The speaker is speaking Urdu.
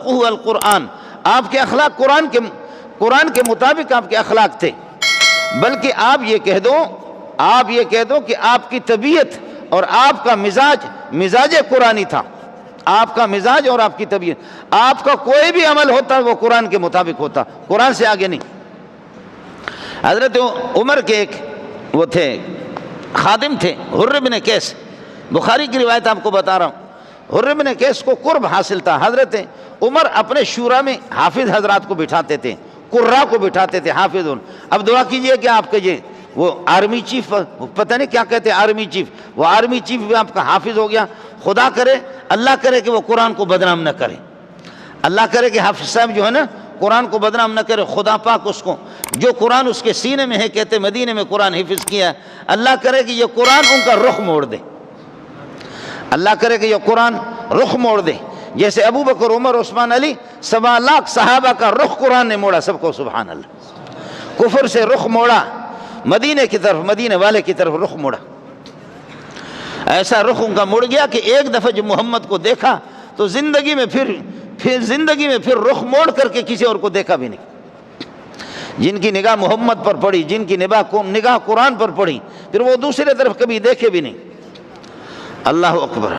خلقہ القرآن، آپ کے اخلاق قرآن کے مطابق آپ کے اخلاق تھے، بلکہ آپ یہ کہہ دو کہ آپ کی طبیعت اور آپ کا مزاج قرآنی تھا، آپ کا مزاج اور آپ کی طبیعت، آپ کا کوئی بھی عمل ہوتا وہ قرآن کے مطابق ہوتا، قرآن سے آگے نہیں۔ حضرت عمر کے ایک وہ تھے خادم تھے، حر بن قیس، بخاری کی روایت آپ کو بتا رہا ہوں۔ حر بن قیس کو قرب حاصل تھا، حضرت عمر اپنے شورا میں حافظ حضرات کو بٹھاتے تھے، قراء کو بٹھاتے تھے، حافظ۔ اب دعا کیجئے کہ آپ کے وہ آرمی چیف، پتہ نہیں کیا کہتے ہیں آرمی چیف، وہ آرمی چیف بھی آپ کا حافظ ہو گیا۔ خدا کرے، اللہ کرے کہ وہ قرآن کو بدنام نہ کرے، اللہ کرے کہ حافظ صاحب جو ہے نا قرآن کو بدنام نہ کرے۔ خدا پاک اس کو، جو قرآن اس کے سینے میں ہے، کہتے مدینے میں قرآن حفظ کیا ہے، اللہ کرے کہ یہ قرآن ان کا رخ موڑ دے، اللہ کرے کہ یہ قرآن رخ موڑ دے، جیسے ابو بکر، عمر، عثمان، علی، 1.25 لاکھ صحابہ کا رخ قرآن نے موڑا، سب کو سبحان اللہ۔ کفر سے رخ موڑا، مدینے کی طرف، مدینے والے کی طرف رخ موڑا، ایسا رخ ان کا مڑ گیا کہ ایک دفعہ جب محمد کو دیکھا تو زندگی میں پھر رخ موڑ کر کے کسی اور کو دیکھا بھی نہیں۔ جن کی نگاہ محمد پر پڑی، جن کی نگاہ قرآن پر پڑی، پھر وہ دوسرے طرف کبھی دیکھے بھی نہیں۔ اللہ اکبر۔